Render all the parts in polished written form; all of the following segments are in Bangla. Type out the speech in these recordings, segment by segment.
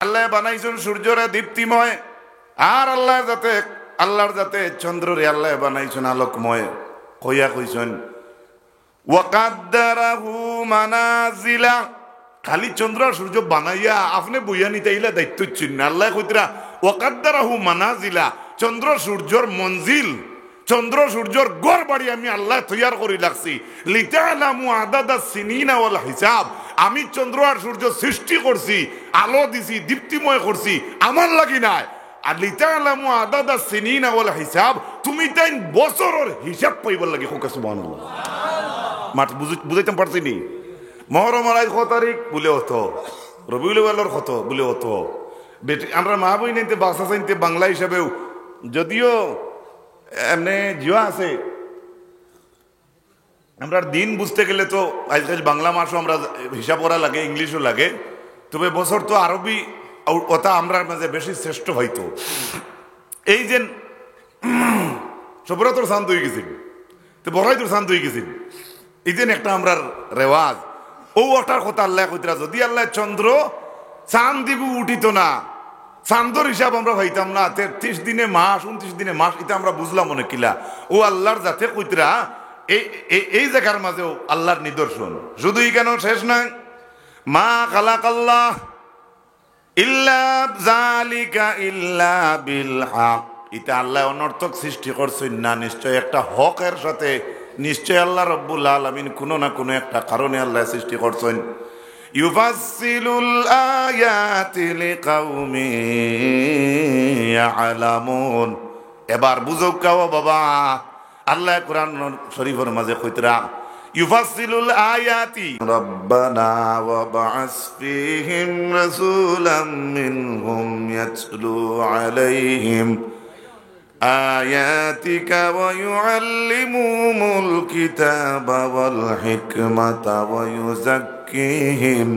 আল্লাহ বানাইছেন সূর্যরে দীপ্তিময়, আর আল্লাহর যাতে চন্দ্ররে আল্লাহ বানাইছেন আলোকময়। কইয়া কইছেন ওয়াকাদ্দারাহু মানাজিলা, খালি চন্দ্র আর সূর্য বানাইয়া আপনি বইয়া নিতে ইলা দায়িত্ব চিন না। আল্লাহ কইতরা ওয়াকাদ্দারাহু মানাজিলা, চন্দ্র সূর্যর মঞ্জিল, চন্দ্র সূর্যর গড় বাড়ি আমি আল্লাহ তৈয়ার করে রাখছি। লিতালামু আদাদাস সিনিনা ওয়াল হিসাব, আমি চন্দ্র আর সূর্য সৃষ্টি করছি, আলো দিছি, দীপ্তিময় করছি আমার লাগি নাই। আর লিতালামু আদাদাস সিনিনা ওয়াল হিসাব, তুমি তাই বছরের হিসাব পাইবার লাগি। সুবহানাল্লাহ। মাঠ বুঝাইতে পারছি নি? মহরমের আজ কত তারিখ বলে হতো, রবিউল আউয়ালের কত বলে হতো। বেটি আমরা মা বই নিতে বাসা চাইতে বাংলা হিসাবেও যদিও এমনি জিয়া আছে, আমরা দিন বুঝতে গেলে তো আজকাল বাংলা মাসও আমরা হিসাব করা লাগে, ইংলিশও লাগে। তবে বছর তো আরবি ওটা আমরা মাঝে বেশি শ্রেষ্ঠ হয়তো। এই যে সবরা তোর শান্ত হয়ে গেছিল, তো বড়াই তোর শান্ত হয়ে গেছিল, এই যে একটা আমরা রেওয়াজ ও ওটার কথা আল্লাহ কইতরা, যদি আল্লাহ চন্দ্র চাঁদ দিবু উঠিত না, চাঁদর হিসাব আমরা হইতাম না, 33 দিনে মাস 29 দিনে মাস, এটা আমরা বুঝলাম অনেক কিলা। ও আল্লাহর যাতে কইতরা এই জায়গার মাঝেও আল্লাহর নিদর্শন। শুধুই কেন শেষ নাই, মা খালাকাল্লাহ ইল্লা যালিকা ইল্লা বিল হক, এটা আল্লাহ অনর্থক সৃষ্টি করছেন না, নিশ্চয় একটা হকের সাথে, নিশ্চয় আল্লাহ রব্বুল আলামিন কোনো না কোনো একটা কারণে আল্লাহ সৃষ্টি করছেন। ইউফাসসিলুল আয়াতি লিকাউমিন ইয়ালামুন, এবার বুঝো কাও বাবা, আল্লাহ কোরআন শরীফের মাঝে কইতরা ইউফাসসিলুল আয়াতি রাব্বানা ওয়া বা'আস ফীহিম রাসূলাম মিনহুম ইয়াতলু আলাইহিম আয়াতিকা ওয়া ইউআল্লিমুহুমুল কিতাবা ওয়াল হিকমাতা ওয়া ইউযাক্কিহিম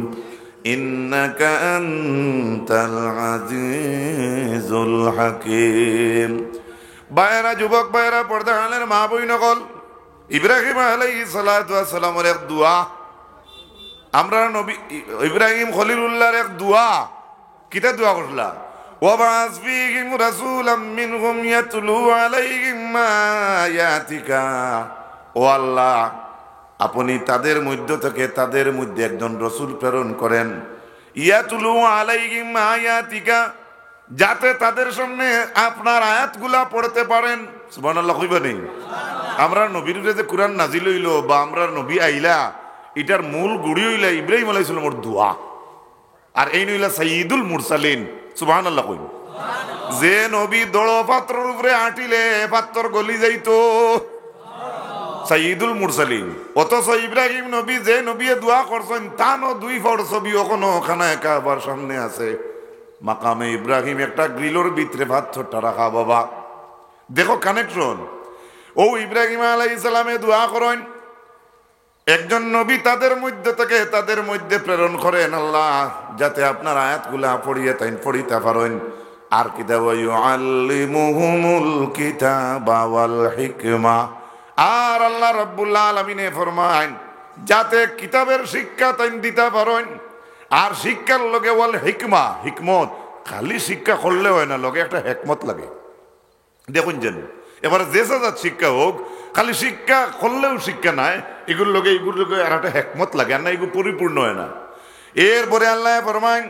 ইন্নাকা আনতাল আজিজুল হাকীম। বায়রা যুবক বায়রা পর্দা আলের মা বই নকল, ইব্রাহিম আলাইহিস সালাতু ওয়াস সালামের এক দোয়া, আমরা নবী ইব্রাহিম খলিলুল্লাহর এক দোয়া, কিতা দোয়া করলা? ওয়াবাস ফীহিম রাসূলাম মিনহুম ইয়াতলু আলাইহিম আয়াতিকা, ও আল্লাহ আপনি তাদের মধ্য থেকে তাদের মধ্যে একজন রাসূল প্রেরণ করেন, ইয়াতলু আলাইহিম আয়াতিকা, যাতে তাদের সামনে আপনার আয়াতগুলা পড়তে পারেন। সুবহানাল্লাহ কইবেন। আমরা নবীর যে কুরআন নাজিল হইল বা আমরা নবী আইলা, এটার মূল গুড়ি হইলা ইব্রাহিম আলাইহিস সালামের দোয়া, আর এই নইলা সাইয়্যিদুল মুরসালিন। সুবহানাল্লাহ কইব। যে নবী দড় পাত্রের উপরে আটিলে পাত্র গলি যাইতো, সাইয়্যিদুল মুরসালিন। অথচ ইব্রাহিম নবী যে নবী দোয়া করছেন তানো 2 ফট ছবি ওখানে খানায় কাবার সামনে আছে। মাকামে ইব্রাহিম একটা গ্রিলোর ভিতরে পাথরটা রাখা বাবা, দেখো কানেকশন। ও ইব্রাহিম আলাইহিস সালামে দোয়া করেন, একজন নবী তাদের মধ্যে থেকে তাদের মধ্যে প্রেরণ করেন আল্লাহ, যাতে আপনার আয়াতগুলা পড়িয়ে তাই পড়িতে পারেন। আর কিতাব ইউআল্লিমুহুমুল কিতাবা ওয়াল হিকমা, আর আল্লাহ রাব্বুল আলামিনে ফরমায় যাতে কিতাবের শিক্ষা তাই দিতে পারেন, আর শিক্ষার লগে ওয়াল হিকমা, হিকমত, খালি শিক্ষা করলে হয় না, লগে একটা হিকমত লাগে। দেখুন যেন এবারে যে সাজাত শিক্ষা হোক, খালি শিক্ষা করলেও শিক্ষা নাই, এগুলোর লগে আর একটা হিকমত লাগে, আর না এগুলো পরিপূর্ণ হয় না। এরপরে আল্লাহ ফরমায়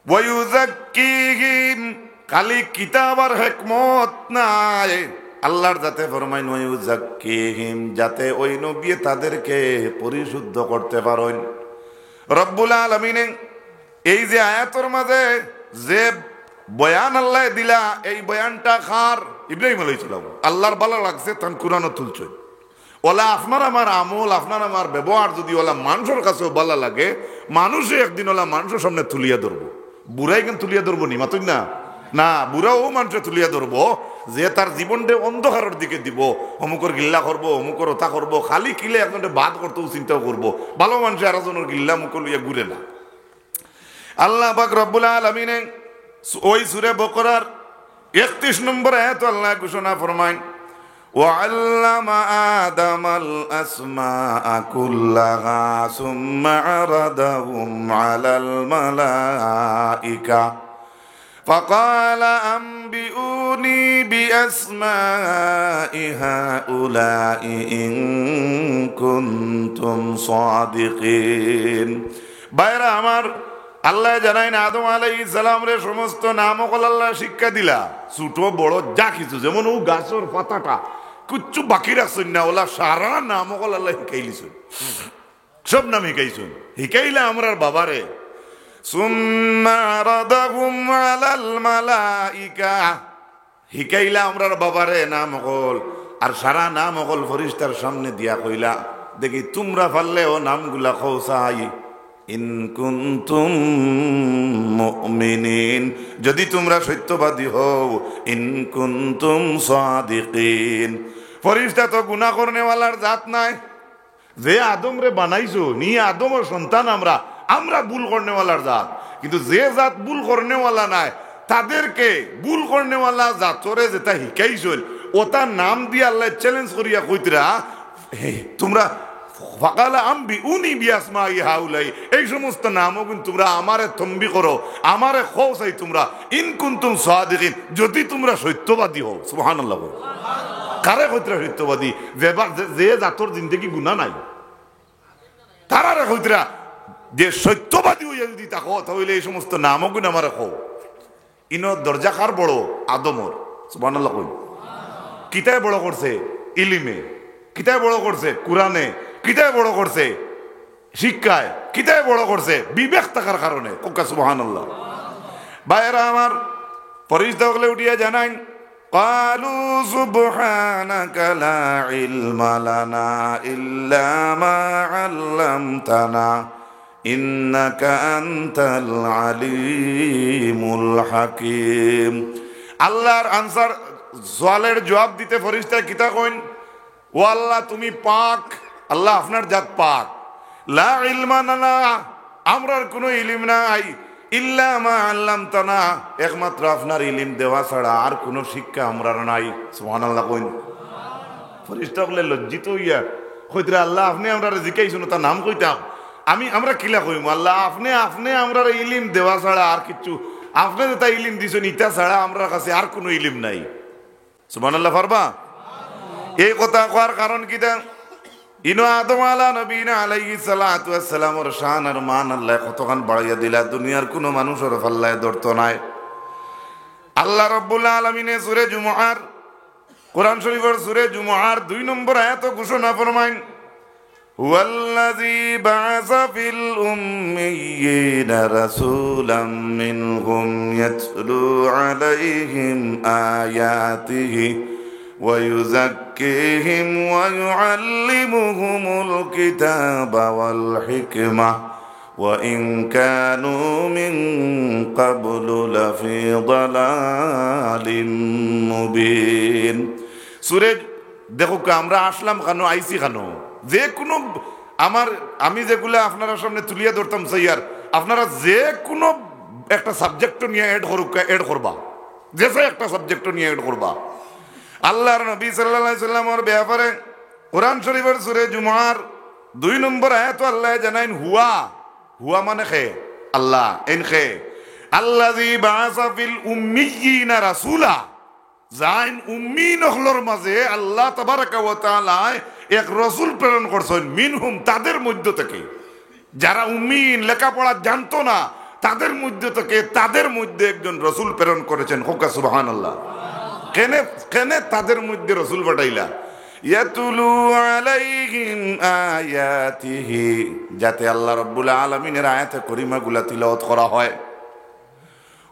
ওয়া ইউযাক্কিহিম, খালি কিতাব আর হিকমত নাই, আল্লাহর যাতে ফরমায় ওয়া ইউযাক্কিহিম, যাতে ওই নবী তাদেরকে পরিশুদ্ধ করতে পারেন। রব্বুল আলামিন এই যে আয়াতের মাঝে যে বয়ান আল্লাহ দিলা, এই বয়ানটা খার ইব্রাহিম আলাইহিস সালাম আল্লাহর ভালো লাগছে তখন কুরআনও তুলছে। ওলা আপনার আমার আমল, আপনার আমার ব্যবহার যদি ওলা মানুষের কাছেও ভালো লাগে, মানুষে একদিন ওলা মানুষের সামনে তুলিয়া ধরবো। বুড়াই কেন তুলিয়া ধরবো নি মাতুই না, না বুড়াও মানুষে তুলিয়া ধরবো, যে তার জীবনটা অন্ধকারের দিকে দিব, অমুকর গিল্লা করবো, অমুকর ওটা করবো, খালি কিলে একজনটা বাদ করতেও চিন্তাও করবো। ভালো মানুষে আর একজনের গিল্লা মুখ লইয়া ঘুরে না। আল্লাহ পাক রব্বুল আলামিন ওই সূরা বকরার 31 নম্বর আয়াত আল্লাহ ঘোষণা ফরমায় وعلم آدم الأسماء كلها ثم عرضهم على الملائكة فقال أنبئوني بأسماء هؤلاء إن كنتم صادقين বাইরা আমার আল্লাহ জানাইন আদম আলাইহিস সালাম রে সমস্ত নামকল আল্লাহ শিক্ষা দিলা ছোট বড় যা কিছু যেমন ও গাছের পাতাটা কিচ্ছু বাকি রাখছেন না ওলা সারা নামকল আল্লাহ শিখাইলিছেন সব নাম শিখাইছেন শিখাইলে আমরার বাবারে সুম্মা রাদাহুম আলাল মালাইকা শিখাইলা আমরার বাবারে নামকল আর সারা নামকল ফেরেশতার সামনে দিয়া কইলা দেখি তোমরা পারলে ও নামগুলা খোসাই ইন কুনতুম মুমিনিন যদি তোমরা সত্যবাদী হও ইন কুনতুম সাদিকিন ফেরেশতা তো গুনাহ করনেওয়ালার জাত নাই যে আদম রে বানাইছো নি আদমের সন্তান আমরা আমরা ভুল করনেওয়ালার জাত কিন্তু যে জাত ভুল করনেওয়ালা নাই তাদেরকে ভুল করনেওয়ালা জাতরে যেটা শিখাইছিল ওটা নাম দিয়ে আল্লাহ চ্যালেঞ্জ করিয়া কইতরা তোমরা ফাকালা আনবিউনি বিআসমাই হাউলাই এই সমস্ত নামও কিন্তু তোমরা আমারে তম্বি করো আমারে খোসাই তোমরা ইন কুনতুম সাদিকিন যদি তোমরা সত্যবাদী হও সুবহানাল্লাহ কারে কইতরা সত্যবাদী যে জাতর জিন্দেগি গুনাহ নাই তারারে কইতরা যে সত্যবাদী হইয়া যদি তাকো তাহলে এই সমস্ত নামও গুণ আমারে কও ইনো দরজা কার বড় আদমর সুবহানাল্লাহ কই কিতায় বড় করছে ইলিমে কিতায় বড় করছে কুরআনে কিতায় বড় করছে শিক্ষায় কিতায় বড় করছে বিবেক থাকার কারণে কোকা সুবহানাল্লাহ ভাইরা আমার ফেরেশতা হলে উঠিয়া জানাই قالوا سبحانك لا علم لنا إلا ما علمتنا إنك أنت العليم الحكيم আল্লাহর আনসার সওয়ালের জবাব দিতে ফেরেশতা কিতা কইন ও আল্লাহ তুমি পাক আল্লাহ আপনার জাত পাক লা ইলমা লানা আমরার কোনো ইলম নাই ইল্লা মা আল্লামতানা একমাত্র আপনার ইলম দেওয়া ছাড়া আর কোনো শিক্ষা আমরার নাই সুবহানাল্লাহ কইন ফেরেশতা বলে লজ্জিত হইয়া কইতরা আল্লাহ আপনি আমরারে জিকাইছেন তার নাম কইতাম আমরা কিলা কইমু আল্লাহ আপনি আমরার ইলম দেওয়া ছাড়া আর কিছু আপনি যেটা ইলম দিছেন ইটা ছাড়া আমরার কাছে আর কোনো ইলম নাই সুবহানাল্লাহ পারবা এই কথা কওয়ার কারণ কিটা ইনো আদম আলা নবীনা আলাইহিস সালাতু ওয়াস সালামের শান আর মান আল্লাহ কতখান বাড়াইয়া দিলা দুনিয়ার কোনো মানুষের পাল্লায় ধরতো নাই আল্লাহ রাব্বুল আলামিনে সূরা জুমআর কোরআন শরীফের সূরা জুমআর 2 নম্বর আয়াত ঘোষণা ফরমাইন হুয়াল্লাযী বা'আসা ফিল উম্মিয়িনা রাসূলাম মিনহুম ইয়াতলু আলাইহিম আয়াতিহি ويزكيهم ويعلمهم الكتاب والحكمة وإن كانوا من قبل لفي ضلال مبين সূরা দেখো আমরা আসলাম কেন আইছি কেন যে কোনো আমি যেগুলো আপনারা সামনে তুলিয়া ধরতাম সাইয়ার আপনারা যে কোনো একটা সাবজেক্ট নিয়ে এড করবা যে একটা সাবজেক্ট নিয়ে এড করবা আল্লাহর নবী সাল্লাল্লাহু আলাইহি সাল্লামের ব্যাপারে কোরআন শরীফের সূরা জুমআর 2 নম্বর আয়াত আল্লাহ জানাইন হুয়া মানে খে আল্লাহ খে আল্লাযী বা'আসা ফিল উম্মিয়িনা রাসূলা জাইন উম্মি নহলর মাঝে আল্লাহ তাবারাকা ওয়া তাআলা এক রাসূল প্রেরণ করছেন মিনহুম তাদের মধ্য থেকে যারা উম্মিন লেখাপড়া জানতো না তাদের মধ্য থেকে তাদের মধ্যে একজন রাসূল প্রেরণ করেছেন হোকা সুবহানাল্লাহ কেনে তাদের মধ্যে রাসূল পাঠাইলা ইয়াতুলু আলাইহিম আয়াতিহি যাতে আল্লাহ রাব্বুল আলামিনের আয়াতে কারিমাগুলা তিলাওয়াত করা হয়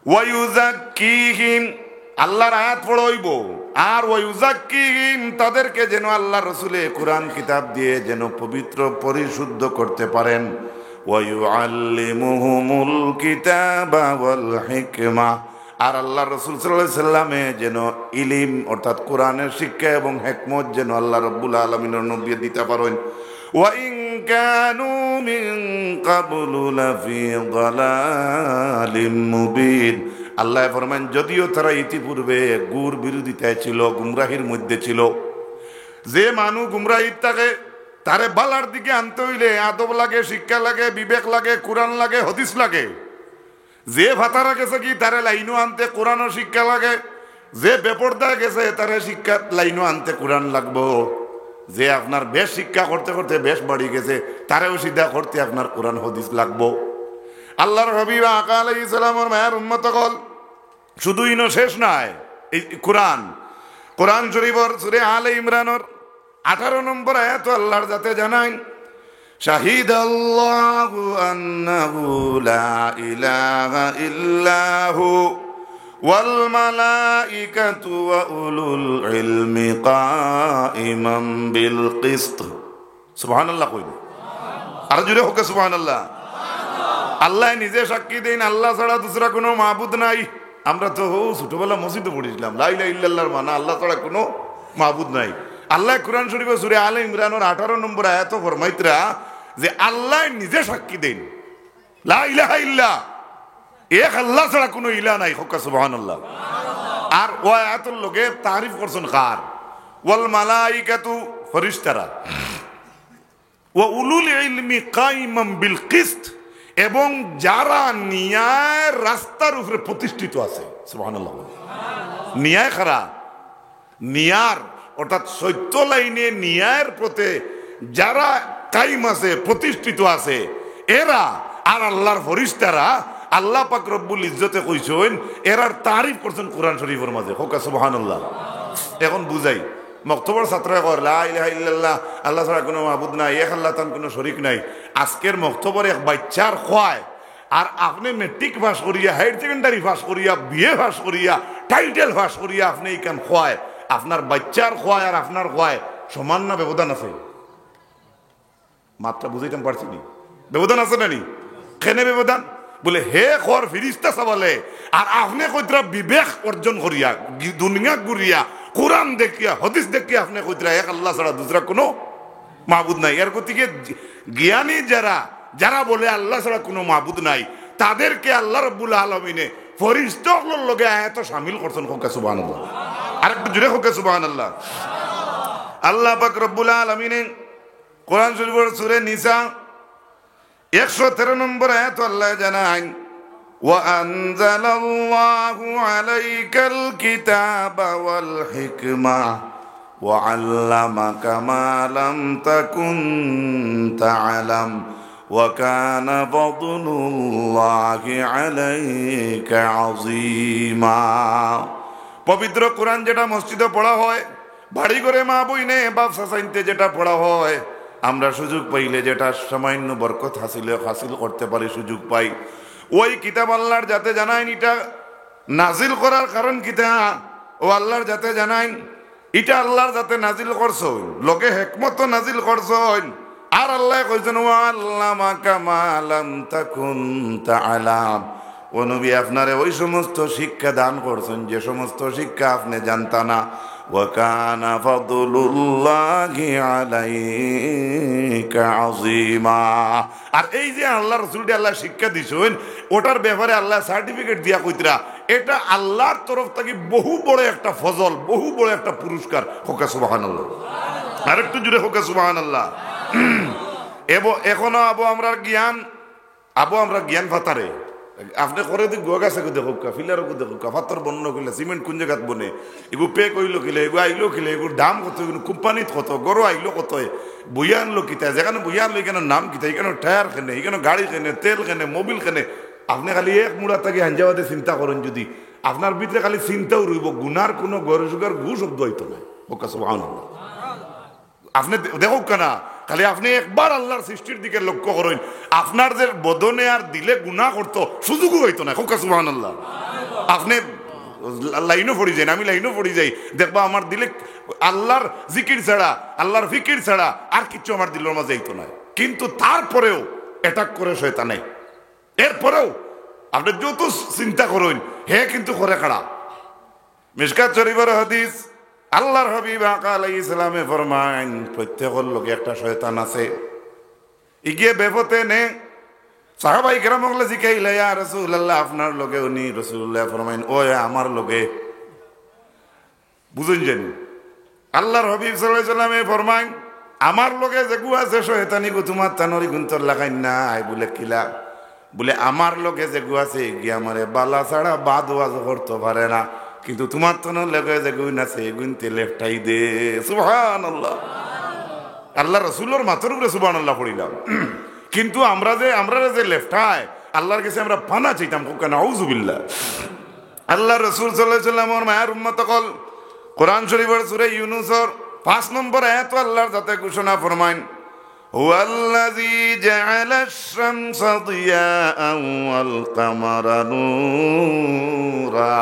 ওয়া ইউযাক্কিহিম আল্লাহর আয়াত পড়াইব আর ওয়া ইউযাক্কিহিম তাদেরকে যেন আল্লাহর রাসূলে কোরআন কিতাব দিয়ে যেন পবিত্র পরিশুদ্ধ করতে পারেন ওয়া ইউআল্লিমুহুমুল কিতাবা ওয়াল হিকমা আর আল্লাহ রাসূল সাল্লাল্লাহু আলাইহি সাল্লামে যেন ইলম অর্থাৎ কোরআনের শিক্ষা এবং হিকমত যেন আল্লাহ রাব্বুল আলামিনের নবী দিতে পারেন ওয়া ইন কানু মিন ক্বাবলু লাফি যালালিম মুবিন আল্লাহ ফরমান যদিও তারা ইতিপূর্বে গুর বিরোধিতায় ছিল গুমরাহির মধ্যে ছিল যে মানুষ গুমরাহিত থাকে তারে বালার দিকে আনতে হইলে আদব লাগে, শিক্ষা লাগে, বিবেক লাগে, কোরআন লাগে, হদিস লাগে। যে ভাতারা গেছে কি তারে লাইনও আনতে কোরআন ও শিক্ষা লাগে। যে বেপরদা গেছে তারে শিক্ষা লাইনও আনতে কোরআন লাগবো। যে আপনার বেশ শিক্ষা করতে করতে বেশ বাড়ি গেছে তারেও সিদ্ধা করতে আপনার কোরআন হদিস লাগবো। আল্লাহর হাবিব আকা আলাইহিস সালামের মায়ের উম্মত কল শুধু ইনো শেষ নাই। এই কোরআন শরীফের সূরা আলে ইমরানের 18 নম্বর আয়াত আল্লাহর যাতে জানাই, শাহিদাল্লাহু আন্নাহু লা ইলাহা ইল্লাহু ওয়াল মালাইকাতু ওয়া উলুল ইলমি কাইমান বিল কিসত। সুবহানাল্লাহ কইল, আর জুড়ে হোক সুবহানাল্লাহ। আল্লাহ নিজে সাক্ষী দেন আল্লাহ ছাড়া দুসরা কোনো মাবুদ নাই। আমরা তো ছোটবেলা মসজিদে পড়েছিলাম লা ইলাহা ইল্লাল্লাহর মানা আল্লাহ ছাড়া কোনো মাবুদ নাই। আল্লাহ কোরআন শরীফে সূরা আলে ইমরানের 18 নম্বর আয়াত ফরমাইতরা যে আল্লাহ নিজে সাক্ষী দেন লা ইলাহা ইল্লা, এক আল্লাহ ছাড়া কোনো ইলাহ নাই। হোক সুবহানাল্লাহ। আর ও আয়াতুল লগে তারিফ করছেন কার? ওয়াল মালাইকাতু, ফেরেশতারা, ওয়া উলুল ইলমি কাইমান বিল কিসত, এবং যারা ন্যায়ের রাস্তার উপরে প্রতিষ্ঠিত আছে। সুবহানাল্লাহ। ন্যায় খারা, ন্যায়ের অর্থাৎ সত্য লাইনে ন্যায়ের পথে যারা কাইম আছে, প্রতিষ্ঠিত আছে, এরা আর আল্লাহর ফেরেশতারা আল্লাহ পাক রব্বুল ইজ্জতে কইছেন এরার তারিফ করছেন কোরআন শরীফের মাঝে। হোক সুবহানাল্লাহ। এখন বুঝাই, মক্তবর ছাত্ররা কয় লা ইলাহা ইল্লাল্লাহ, আল্লাহ ছাড়া কোনো মাবুদ নাই, এক আল্লাহ তার কোনো শরীক নাই। আজকের মক্তবর এক বাচ্চার খোয়ায় আর আপনি মেট্রিক পাস করিয়া, হায়ার সেকেন্ডারি পাস করিয়া, বিএ পাস করিয়া, টাইটেল পাস করিয়া আপনি এইখান খোয়ায়, আপনার বাচ্চার খোয়ায় আর আপনার খোয়ায় সমান না ব্যবধান আছে? মাত্রা বুঝাইতাম পারছি নি? ব্যবধান আছে না নি? কেনে ব্যবধান? বলে হে খর ফিরিস্তা চাবালে আর আপনি কইতরা বিবেক অর্জন করিয়া, দুনিয়া ঘুরিয়া, কোরআন দেখিয়া, হদিস দেখিয়া আপনি কইতরা এক আল্লাহ ছাড়া দুসরা কোনো মাবুদ নাই। এর গতিকে জ্ঞানী যারা বলে আল্লাহ ছাড়া কোনো মাবুদ নাই, তাদেরকে আল্লাহ রাব্বুল আলামিনে ফেরেশতাগুলোর লগে আয়াত শামিল করছেন। হোক সুবহানাল্লাহ। আরেকটু জোরে হোক সুবহানাল্লাহ। আল্লাহ পাক রব্বুল আলামিনে কোরআন শরীফের সূরা নিসা 113 নম্বর আয়াত আল্লাহ জানান, ওয়া আনজালাল্লাহু আলাইকাল কিতাবা ওয়াল হিকমা ওয়া আল্লামাকা মা লাম তাকুন তা'লাম ওয়া কানা ফাদলুল্লাহি আলাইকা আযীমা। পবিত্র কোরআন যেটা মসজিদে পড়া হয়, বাড়ি করে মা বইনে বাপ চাচাইতে যেটা পড়া হয়, আমরা সুযোগ পাইলে যেটা সামান্য বরকত হাসিল করতে পারি, সুযোগ পাই, ওই কিতাব আল্লাহর যাতে জানাইন এটা নাজিল করার কারণ কিতা ও আল্লাহর যাতে জানাইন এটা আল্লাহর যাতে নাজিল করছ, লোকে হেকমত নাজিল করছ। আর আল্লাহ কইছেন ওয়া আল্লামাকা মা লাম তাকুন তা'লাম, ও নবী আপনারে ওই সমস্ত শিক্ষা দান করছেন যে সমস্ত শিক্ষা আপনি জানতা না। ওয়া কানা ফাদলুল্লাহি আলাইকা আযীমা। আর এই যে আল্লাহ রাসূলকে আল্লাহ শিক্ষা দিছেন, ওটার ব্যাপারে আল্লাহ সার্টিফিকেট দিয়া কইতরা এটা আল্লাহর তরফ থেকে বহু বড় একটা ফজল, বহু বড় একটা পুরস্কার। হোক সুবহানাল্লাহ। আরেকটু জুড়ে হোক সুবহানাল্লাহ। এখনো আমরা জ্ঞান ফাতারে আপনি করে দিক গোয়া গাছে দেখো, ফিলারও দেখো, পাথর বন্য কিলে, সিমেন্ট কোন জায়গাত বনে, এগু পে কইলো কিলে, এগু আইলো কিলে, এগুর দাম কত, এগুলো কোম্পানিত কত, গরু আইলো কত, বইয়া আনলো কিতা, যেখানে বইয়া আনলো এখানে নাম কিতা, এখানে টায়ার কেনে, এখানে গাড়ি কেনে, তেল কেনে, মোবিল কেনে। আপনি খালি এক মুড়া থাকি হাঞ্জাবাদে চিন্তা করেন, যদি আপনার ভিতরে খালি চিন্তাও রইব, গুনার কোনো গরু সুগার গু শব্দ হইতো না। ওকে সুবহানাল্লাহ। আপনি দেখো কেনা খালি আপনি একবার আল্লাহর সৃষ্টির দিকে লক্ষ্য করেন, আপনার যে বদনে আর দিলে গুনাহ করতো সুযোগও হইতো না। হোক সুবহানাল্লাহ। আপনি লাইনও পড়ি যাই, আমি লাইনও পড়ি যাই, দেখবা আমার দিলে আল্লাহর জিকির ছাড়া, আল্লাহর ফিকির ছাড়া আর কিছু আমার দিলের মাঝে হইতো না। কিন্তু তারপরেও অ্যাটাক করে শয়তানে, এরপরেও আপনি যত চিন্তা করেন হে কিন্তু করে খাড়া। মিশকাত শরীফের হাদিস, আল্লাহর হাবিব আলাইহিস সালামে ফরমায় প্রত্যেকের লোকে একটা শয়তান আছে। ইগিয়ে বেপতে নে সাহাবাই কেরাম বলে জিকাইলা ইয়া রাসূলুল্লাহ আপনার লোকে উনি, রাসূলুল্লাহ ফরমাইন ও আমার লোকে। বুঝুন জানি আল্লাহর হাবিব সাল্লাল্লাহু আলাইহি সাল্লামে ফরমায় আমার লগে যে গু আছে শয়তানি গু তোমার তানরি গুন্তর লাগাই নাই বলে কিলা বলে আমার লগে যে গু আছে গিয়ে আমারে বালা ছাড়া বাদ ওয়াজ করতে পারে না কিন্তু তোমার তনর লগে যে গুণ আছে গুনতে লেফটাই দে সুবহানাল্লাহ আল্লাহ রাসূলের মাথার উপরে সুবহানাল্লাহ পড়িলাম কিন্তু আমরা যে লেফটায় আল্লাহর কাছে আমরা পানা চাইতাম কেন আউযুবিল্লাহ আল্লাহ রাসূল সাল্লাল্লাহু আলাইহি ওয়াসাল্লামের মায়ের উম্মত কল কোরআন শরীফের সূরা ইউনূসের 5 নম্বর আয়াত আল্লাহর যাতে ঘোষণা ফরমায় হুয়াল্লাযী জাআলাশ শামসা দিয়াআন ওয়াল কামারা নূরা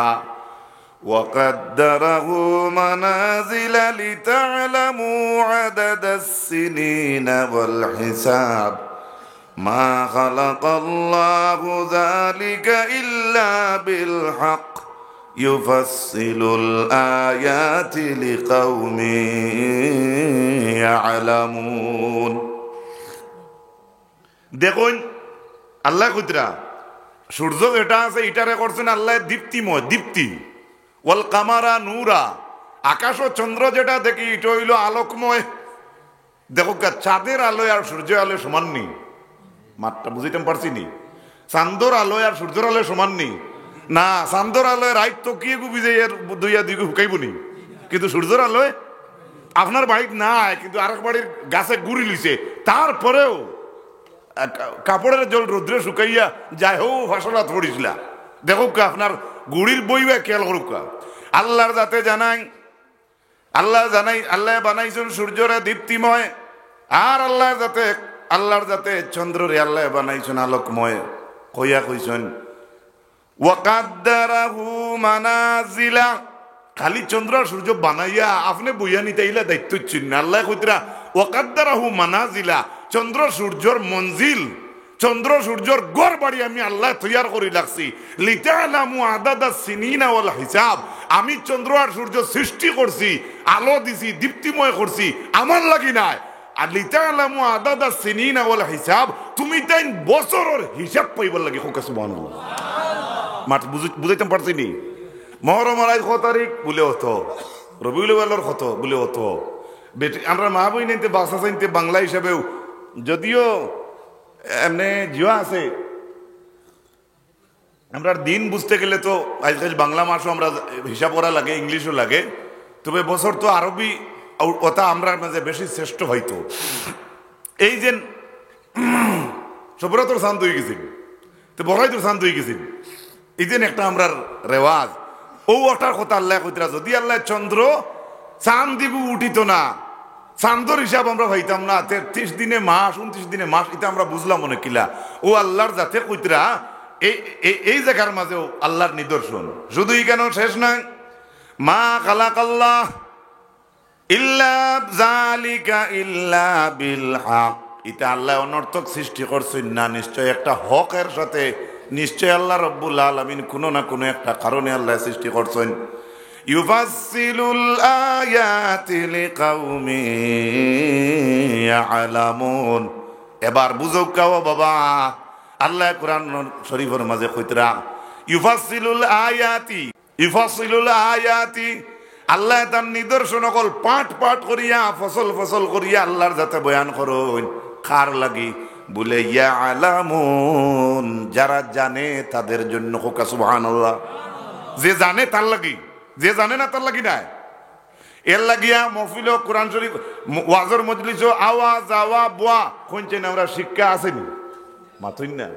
ওয়া কাদ্দারাহু মানাযিলা লিতা'লামু আদাদাস সিনিনা ওয়াল হিসাব মা খালাকাল্লাহু যালিকা ইল্লা বিল হক ইউফাসসিলুল আয়াতি লিকাউমিন ইয়ালামুন দেখুন আল্লাহ কুদরা সূর্য যেটা আছে এটারে করছেন আল্লাহ দীপ্তিময় দীপ্তি ওয়াল কামারা নূরা আকাশ ও চন্দ্র যেটা দেখি এটা হইল আলোকময় দেখো চাঁদের আলোয় আর সূর্যের আলোয় সমান নেই মাত্রা বুঝিতে পারছি নি চান্দর আলোয় আর সূর্যের আলোয় সমান নেই না চান্দর আলোয় রাইত তো কি গুবি যে দুইয়া দিকে হুকাইব নি কিন্তু সূর্যের আলোয় আপনার বাড়ির নাই কিন্তু আরেক বাড়ির গাছে গুড়ি লিছে তারপরেও কাপড়ের জল রৌদ্রে শুকাইয়া যায় হো ফসলাত পড়িছিলা দেখো আপনার গুড়ির বইবা খেয়াল করুক আল্লাহর যাতে জানাই আল্লাহ বানাইছেন সূর্যরে দীপ্তিময় আর আল্লাহর যাতে চন্দ্ররে আল্লাহ বানাইছেন আলোকময় কইয়া কইছেন ওয়াকাদ্দারাহু মানাজিলা খালি চন্দ্র সূর্য বানাইয়া আপনি বইয়া নিতে ইলা দায়িত্ব চিন আল্লাহ কইতরা ওয়াকাদ্দারাহু মানাজিলা চন্দ্র সূর্যর মঞ্জিল চন্দ্র সূর্যর গড় বাড়ি আমি আল্লাহ তৈয়ার করে লাগছি লিতালামু আদাদাস সিনিনা ওয়াল হিসাব আমি চন্দ্র আর সূর্য সৃষ্টি করছি আলো দিছি দীপ্তিময় করছি আমার লাগি নাই আর লিতালামু আদাদাস সিনিনা ওয়াল হিসাব তুমি তাই বছরের হিসাব পাইবার লাগি হোক সুবহানাল্লাহ মাত বুঝাইতে পারছি নি মহরমের আজ কত তারিখ বলে হতো রবিউল আউয়ালের কত বলে হতো বেটি আমরা মা বই নিতে বাসা চাইতে বাংলা হিসাবেও যদিও এমনি জিও আছে আমরা দিন বুঝতে গেলে তো আজকাল বাংলা মাসও আমরা হিসাব করা লাগে ইংলিশও লাগে তবে বছর তো আরবি ওটা আমরা মাঝে বেশি শ্রেষ্ঠ হয়তো এই যে সবরা তোর শান্ত হয়ে গেছিল তো বড়াই তোর শান্ত হয়ে গেছিল এই যে একটা আমরা রেওয়াজ ও ওটার কথা আল্লাহ কইতরা যদি আল্লাহ চন্দ্র চাঁদ দিগু উঠিত না চান্দর হিসাব আমরা হইতাম না 33 দিনে মাস 29 দিনে মাস এটা আমরা বুঝলাম মনে কিলা ও আল্লাহর জাতে কইতরা এই জায়গার মাঝেও আল্লাহর নিদর্শন শুধু কেন শেষ নাই মা খালাকাল্লাহ ইল্লা যালিকা ইল্লা বিল হক এটা আল্লাহ অনর্থক সৃষ্টি করছেন না নিশ্চয় একটা হকের সাথে নিশ্চয় আল্লাহ রব্বুল আলামিন কোনো না কোনো একটা কারণে আল্লাহ সৃষ্টি করছেন ইউফাসসিলুল আয়াতি লিকাউমিন ইয়ালামুন এবার বুঝো কাও বাবা আল্লাহ কোরআন শরীফের মাঝে কইতরা ইউফাসসিলুল আয়াতি আল্লাহ তার নিদর্শন অকল পাঠ করিয়া ফসল করিয়া আল্লাহর যাতে বয়ান করুন কার লাগি বলে ইয়ালামুন যারা জানে তাদের জন্য হোক সুবহানাল্লাহ যে জানে তার লাগি যে জানে না তার লাগি নাই এর লাগিয়া মহফিল কোরআন শরীফ ওয়াজর মজলিস আওয়াজ যাওয়া বোয়া কোনছেন আমরা শিক্ষা আসেনি মাথুন না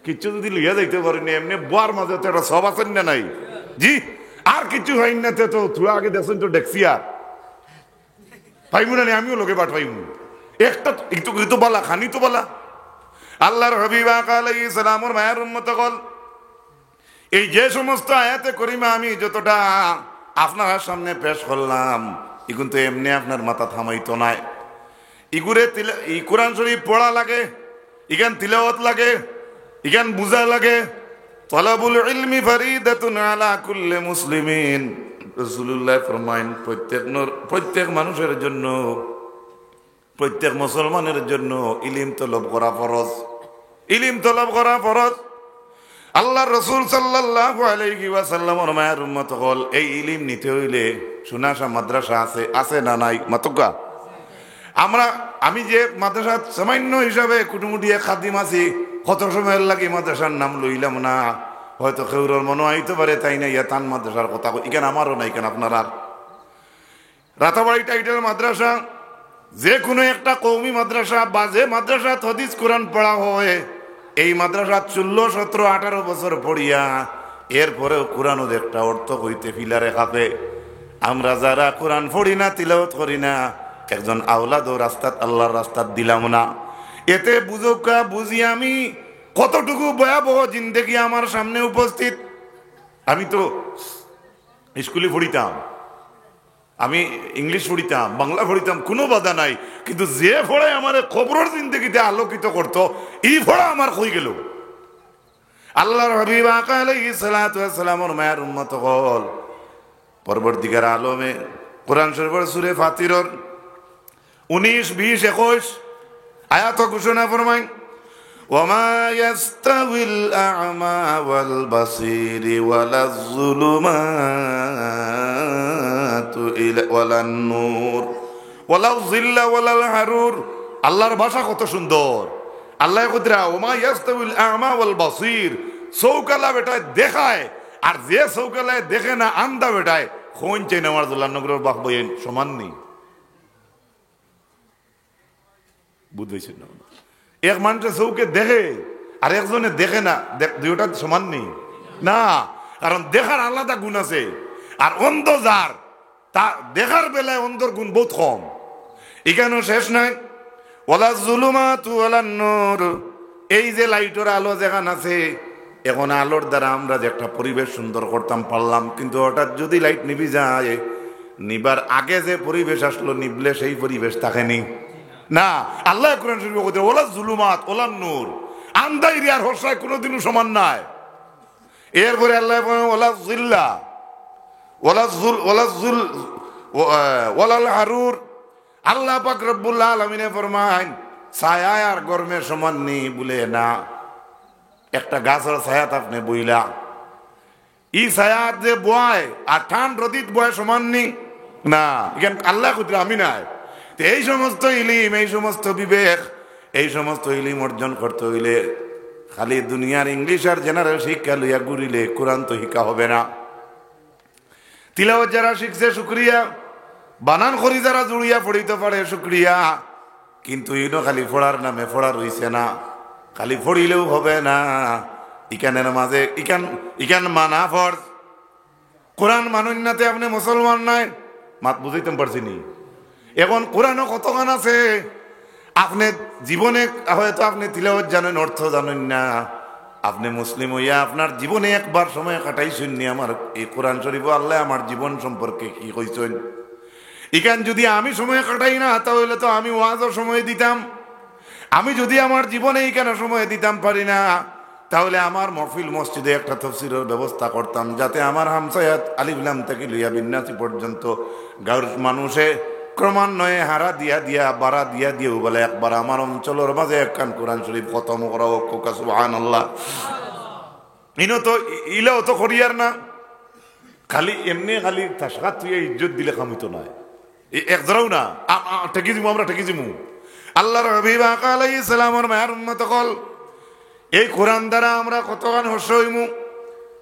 কিচ্ছু যদি লইয়া যাইতে পারিনি এমনি বোয়ার মাঝে তো একটা সব আছেন না নাই জি আর কিছু হয় না তো তুই আগে দেখছেন তো দেখছি আর পাইমু না আমিও লোকে বাট পাইমু একটা একটু বলা খানি তো বলা আল্লাহর হাবিব আলাইহিস সালামের মায়ের উম্মত কল এই যে সমস্ত আয়াতে করিমা আমি যতটা আপনার সামনে পেশ করলাম এখন তো এমনি আপনার মাথা থামাইতো নাই ইগুরে এই কোরআন শরীফ পড়া লাগে ইগান তিলাওয়াত লাগে ইগান বুঝা লাগে তলাবুল ইলমি ফরিদাতুন আলা কুল্লি মুসলিমিন রাসূলুল্লাহ ফরমায়েন প্রত্যেক মানুষের জন্য প্রত্যেক মুসলমানের জন্য ইলম তলব করা ফরজ আল্লাহর রাসূল সাল্লাল্লাহু আলাইহি ওয়াসাল্লামের মায়ের উম্মত হল এই ইলম নিতে হইলে সুনাশা মাদ্রাসা আছে, আছে না নাই মাতকা? আমি যে মাদ্রাসা সামান্য হিসাবে কুটুমুটি খাদিম আছি, কত সময়ের লাগে মাদ্রাসার নাম লইলাম না, হয়তো কেউর মনে হইতে পারে তাই না ইয়া তান মাদ্রাসার কথা ইখানে আমারও নাই কেন আপনার আর রাতাবাড়ি টাইটেল মাদ্রাসা যে কোনো একটা কৌমি মাদ্রাসা বা যে মাদ্রাসা হদিস কোরআন পড়া হয়, এই মাদ্রাসা 16, 17, 18 বছর পড়িয়া এরপরেও কোরআনের একটা অর্থ হইতে ফিলারে খাপে। আমরা যারা কোরআন পড়ি না, তিলাওয়াত করি না, একজন আওলাদও রাস্তাত আল্লাহর রাস্তাত দিলাম না। এতে বুঝোকা বুঝি আমি কতটুকু ভয়াবহ জিন্দেগি আমার সামনে উপস্থিত। আমি তো স্কুলে পড়িতাম, আমি ইংলিশ পড়িতাম, বাংলা পড়িতাম, কোনো বাধা নাই, কিন্তু যে ফোড়ায় আমার খবরের জিন্দগিতে আলোকিত করতো এই ফোড়া আমার হয়ে গেল। আল্লাহর হাবিব আকা আলাইহিস সালাতু ওয়াস সালামের মায়ের উম্মত হল পরবর্তীকার আলমে কোরআন শরীফের সূরা ফাতিরের 19, 20, 21 আয়াত ঘোষণা ফরমায়, ওয়ামা ইয়াস্তাউিল আ'মা ওয়াল বাসীর ওয়ালাজ যুলুমাতু ওয়ালান নূর ওয়ালাল যিল্লা ওয়ালাল হারুর। আল্লাহর ভাষা কত সুন্দর। আল্লাহ কইরা ওমা ইয়াস্তাউিল আ'মা ওয়াল বাসীর, চৌকালা বেটায় দেখায় আর যে চৌকালায় দেখে না আন্দা বেটায় কোন চাই না আমার নগরের বাপ বইন সমান নেই। বুঝবেছেন না? এক মানুষের চৌকে দেখে আর একজনে দেখে না, দুইটা সমান নেই না, কারণ দেখার আলাদা গুণ আছে। আর অন্ধ যার, তা দেখার বেলায় অন্ধর গুণ বহুত কম। এখানেও শেষ নাই, ওয়ালা যুলুমাতু ওয়ালান নূর, এই যে লাইটের আলো যেখান আছে, এখন আলোর দ্বারা আমরা যে একটা পরিবেশ সুন্দর করতাম পারলাম, কিন্তু হঠাৎ যদি লাইট নিবি যায়, নিবার আগে যে পরিবেশ আসলো নিবলে সেই পরিবেশ থাকেনি না। আল্লাহ কোরআন শরীফে বলতে ওলা যুলুমাত ওলান নূর, আন্দাইরি আর হর্ষায় কোনোদিনও সমান নাই। এরপরে আল্লাহ ওলা জিল্লা ওলাল হারুর। আল্লাহ পাক রব্বুল আলামিনে ফরমায় ছায়া আর গরমের সমান নেই বলে না। একটা গাছের ছায়াত আপনি বইলা, ই ছায়াত যে বয় আর ঠান রদিত বয় সমান নেই না। এখানে আল্লাহ কইতে আমি নাই। এই সমস্ত ইলিম, এই সমস্ত বিবেক, এই সমস্ত ইলিম অর্জন করতে হইলে খালি দুনিয়ার ইংলিশ আর জেনারেল শিক্ষা লইয়া ঘুরিলে কোরআন তো শিক্ষা হবে না। তিলাওয়াত যারা শিখছে শুক্রিয়া, বানান খড়ি যারা জুড়িয়া পড়িতে পারে শুক্রিয়া, কিন্তু ইনো খালি ফোড়ার নামে ফোড়া রইছে না। খালি ফড়িলেও হবে না, ইকানের মাঝে ইকান মানা ফরজ। কোরআন মানুন্যাতে আপনি মুসলমান নাই, মাত বুঝাইতে পারছি নি। এখন কোরআনও কতক্ষণ আছে, আপনি জীবনে হয়তো আপনি তিলাওয়াত জানেন, অর্থ জানেন না। আপনি মুসলিম হইয়া আপনার জীবনে একবার সময় কাটাইছেন নি আমার এই কোরআন শরীফ আল্লাহ আমার জীবন সম্পর্কে কি কইছেন। ইখান যদি আমি সময় কাটাই না, তাহলে তো আমি ওয়াজও সময় দিতাম। আমি যদি আমার জীবনে এইখানে সময় দিতাম পারি না, তাহলে আমার মহফিল মসজিদে একটা তাফসীরের ব্যবস্থা করতাম, যাতে আমার হামসায়াত আলিফ লাম থেকে লইয়া বিন্যাসী পর্যন্ত গাঁর মানুষে ক্রমান্বয়ে হারা দিয়া দিয়া বাড়া দিয়া দিয়েও বলে একবার আমার অঞ্চলের মাঝে একখান কোরআন শরীফ খতম করা হোক। সুবহানাল্লাহ। ইনো তো ইলাও তো করিয়ার না, খালি এমনি খালি তাসগাত তুই ইজ্জত দিলে কামিত নয়, এক ধরাও না ঠেকি দিমু, আমরা ঠেকি দিমু। আল্লাহর হাবিব আকা আলাইহিস সালামের মায়ের উম্মত হল এই কোরআন দ্বারা আমরা কতখান হর্ষ হইমু।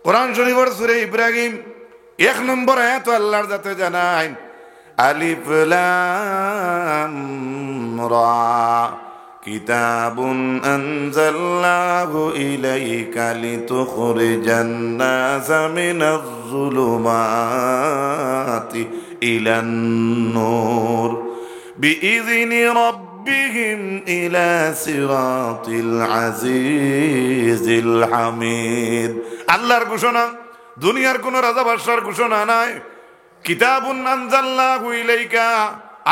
কোরআন শরীফের সূরা ইব্রাহিম 1 নম্বর আয়াত আল্লাহর যাতে জানায়, আলিফ লাম রা কিতাবুন আনজালনাহু ইলাইকা লিতুখরিজান নাসা মিনাজ যুলুমাতি ইলান নূর বিইযনি রাব্বিহিম ইলা সিরাতিল আজিজিল হামিদ। আল্লাহর ঘোষণা, দুনিয়ার কোন রাজা বাদশার ঘোষণা নাই। কিতাবুন আনজালনাহু ইলাইকা,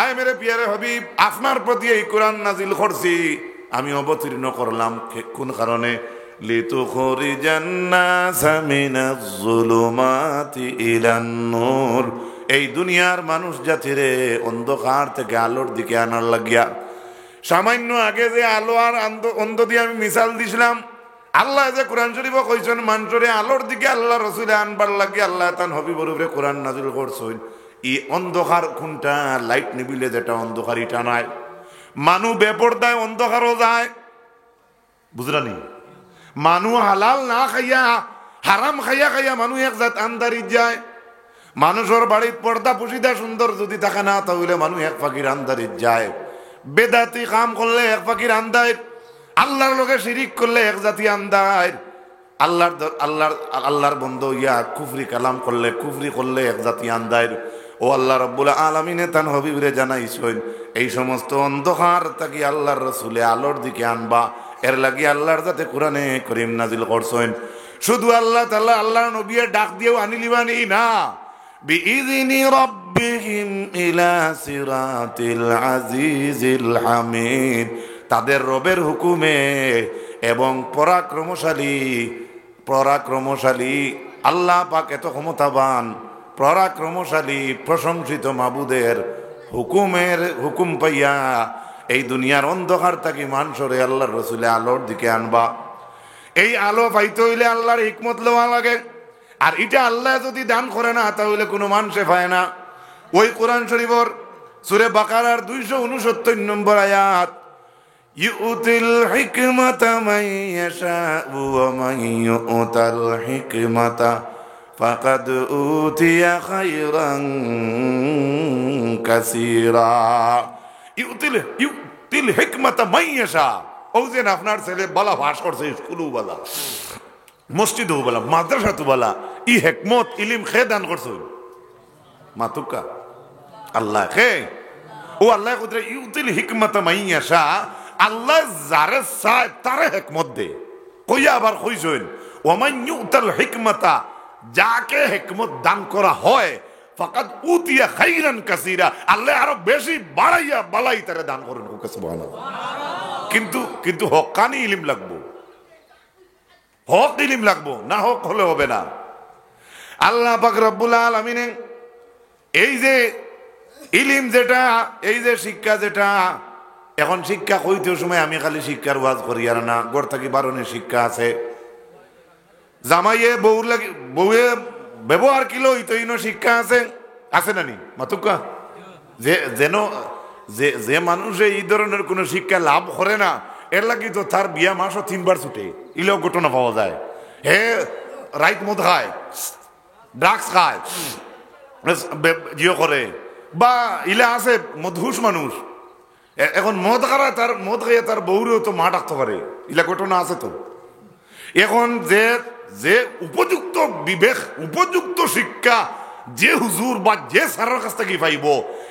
আয় মেরে পিয়ারে হাবিব, আপনার প্রতি এই কোরআন নাজিল করছি, আমি অবতীর্ণ করলাম। কোন কারণে? লিতুখরিজান নাসা মিনাজ যুলুমাতি ইলান নূর, এই দুনিয়ার মানুষ জাতিরে অন্ধকার থেকে আলোর দিকে আনার লাগিয়া। সামান্য আগে যে আলো আর অন্ধ দিয়ে আমি মিসাল দিছিলাম, আল্লাহ যে কোরআন শরীফ কইছেন মানুষরে আলোর দিকে আল্লাহ রসুলে আনবার লাগে আল্লাহ তান হবিবর উপরে কোরআন নাজিল করছেন। ই অন্ধকার কোনটা? লাইট নিবিলে যেটা অন্ধকার এটা নাই। মানু বেপরদায় অন্ধকারও যায়, বুঝলানি? মানু হালাল না খাইয়া হারাম খাইয়া খাইয়া মানুষ এক জাত আন্দারি যায়। মানুষের বাড়ির পর্দা পুশিদা সুন্দর যদি থাকে না, তাহলে মানুষ এক ফাঁকির আন্দারি যায়। বেদাতি কাম করলে এক ফাঁকির আন্দায়, আল্লাহর লোকে শিরিক করলে এক জাতি আন্দায়, আল্লাহর বন্ধু ইয়া কুফরি কালাম করলে কুফরি করলে এক জাতি আন্দায়। ও আল্লাহ রাব্বুল আলামিনে তান হাবিবরে জানাইছেন এই সমস্ত অন্ধকার তাকে আল্লাহর রাসূলে আলোর দিকে আনবা। এর লাগি আল্লাহর যাতে কোরআনে করিম নাজিল করছেন। শুধু আল্লাহ তাআলা আল্লাহর নবীর ডাক দিয়েও আনিলিবানি না, বিইযনি রাব্বিহিম ইলা সিরাতিল আজিজিল হামিদ, তাদের রবের হুকুমে এবং পরাক্রমশালী আল্লাহ পাক এত ক্ষমতাবান, পরাক্রমশালী প্রশংসিত মাবুদের হুকুম পাইয়া এই দুনিয়ার অন্ধকার থাকি মানুষরে আল্লাহর রাসূলে আলোর দিকে আনবা। এই আলো পাইতে হইলে আল্লাহর হিকমত লওয়া লাগে, আর এটা আল্লাহ যদি দান করে না তাহলে কোনো মানুষে পায় না। ওই কোরআন শরীফের সূরা বাকারার 269 নম্বর আয়াত, ইউতিল হিকমাতা মান ইয়াশাউ ওয়া মান ইউতাল হিকমাতা ফাকাদ উতিয়া খায়রান কাসীরা। ইউতিল হিকমাতা মান ইয়াশা, ও যে আপনার ছেলে বালা ভাস করছে, স্কুলও বালা, মসজিদও বালা, মাদ্রাসাতেও বালা, ই হিকমত ইলম খে দান করছে মাতুকা আল্লাহ খে। ও আল্লাহ কইতে ইউতিল হিকমাতা মান ইয়াশা, আল্লাহ যারে চায় তারে হিকমত দে। কইয়া আবার কইছেন ওয়া মান ইউতাল হিকমাতা, যাকে হিকমত দান করা হয় ফাকাদ উতিয়া খায়রান কাসীরা, আল্লাহ আরো বেশি বাড়াইয়া বালাই তারে দান করেন। সুবহানাল্লাহ। কিন্তু হক্কানি ইলম লাগবো, হক ইলম লাগবো, না হক হলে হবে না। আল্লাহ পাক রব্বুল আলামিন এই যে ইলম যেটা, এই যে শিক্ষা যেটা, এখন শিক্ষা কইতে সময় আমি খালি শিক্ষার ওয়াজ করি আর না, গড় থাকি বারণের শিক্ষা আছে। জামাইয়ে বউয়ে ব্যবহার কিলো ইতইন শিক্ষা আছে, আছে না নি মাতুকা? যে মানুষে এই ধরনের কোন শিক্ষা লাভ করে না, এর লাগি তো তার বিয়া মাসও 3 বার ছুটে, ইলেও ঘটনা পাওয়া যায়। হে রাইত মদ খায়, ড্রাগস খায়, জিও করে, বা ইলা আছে মধুস মানুষ, এখন মদ খাইয়া তার বউরেও তো মা ডাকতে পারে, ইলা ঘটনা আছে তো। এখন যে উপযুক্ত বিবেক, উপযুক্ত শিক্ষা যে হুজুর বা যে সারার কাছ থেকে পাইব,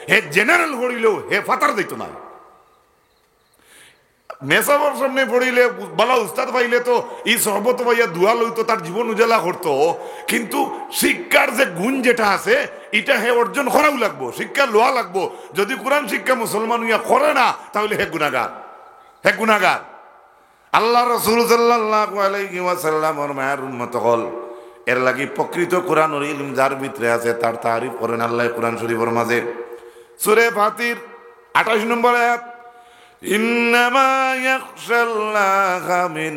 হে জেনারেল পড়িলেও হে ফাতার দিত না। মেসাবর সামনে পড়িলে বালা উস্তাদ পাইলে তো এই সহবত ভাইয়া দুয়া লইতো, তার জীবন উজালা করতো। কিন্তু শিক্ষার যে গুণ যেটা আছে এটা হে অর্জন করাও লাগবো, শিক্ষা লোয়া লাগবো। যদি কোরআন শিক্ষা মুসলমান হইয়া করে না তাহলে হে গুনাহগার। আল্লাহ রাসূল সাল্লাল্লাহু আলাইহি ওয়াসাল্লামের মায়ের উম্মত হল, এর লাগি প্রকৃত কোরআনের ইলম যার ভিতরে আছে তার তারিফ করেন আল্লাহ কোরআন শরীফের মাঝে। সূরা ফাতির 28 নম্বর আয়াত, ইন্নামা ইয়াখশাল্লাহা মিন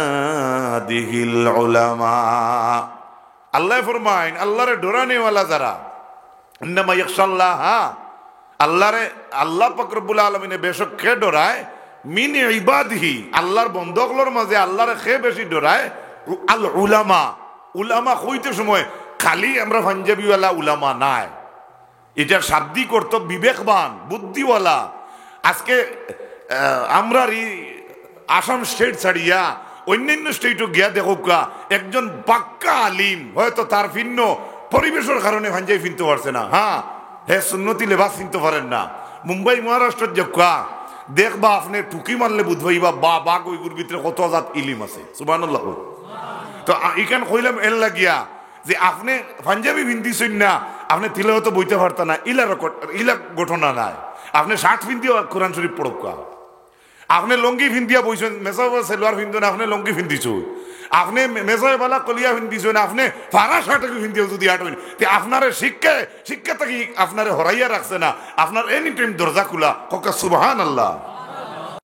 ইবাদিহিল উলামা। আল্লাহ ফরমায় আল্লাহরে ডরানে ওয়ালা যারা, ইন্নামা ইয়াখশাল্লাহা, আল্লাহ পাক রব্বুল আলামিনে বেশক কে ডরায়, মিন ইবাদিহি, আল্লাহর বন্দগলর মাঝে আল্লাহরে কে বেশি ডরায়, আল উলামা। উলামা কইতে সময় খালি আমরা পাঞ্জাবিওয়ালা উলামা নাই, এটার শাব্দিক অর্থ বিবেকবান, বুদ্ধিওয়ালা। আজকে আমরা আসাম স্টেট ছাড়িয়া অন্যান্য স্টেটও গিয়া দেখো, একজন পাক্কা আলিম হয়তো তার ভিন্ন পরিবেশের কারণে পাঞ্জাবি কিনতে পারছে না, হ্যাঁ হে সুন্নতি লেবাস কিনতে পারেন না। মুম্বাই মহারাষ্ট্রের যা দেখবা আপনি টুকি মারলে বুঝবাইবা বা ওইগুর ভিতরে কত জাত ইলিম আছে। সুবহানাল্লাহ। তো এখান কইলাম এর লাগিয়া যে আপনি পাঞ্জাবি ভিন্দিছেন না, আপনি তিলাওয়াত বইতে পারতেন না, ইলা ঘটনা নাই। আপনি শার্ট ভিন্দিও কোরআন শরীফ পড়কা, আপনি লঙ্গি ভিন্দিয়া বইছেন, মেসাব সেলোয়ার ভিন্দন, আপনি লঙ্গি ভিন্দিছ, আপনি মেসাইবালা কলিয়া ভিন্দিছেন, আপনি ফারা শার্টকে ভিন্দিও যদি আটবেন, আপনার শিক্ষা থেকে আপনার হরাইয়া রাখছে না, আপনার এনি টাইম দরজা খোলা। সুবহানাল্লাহ।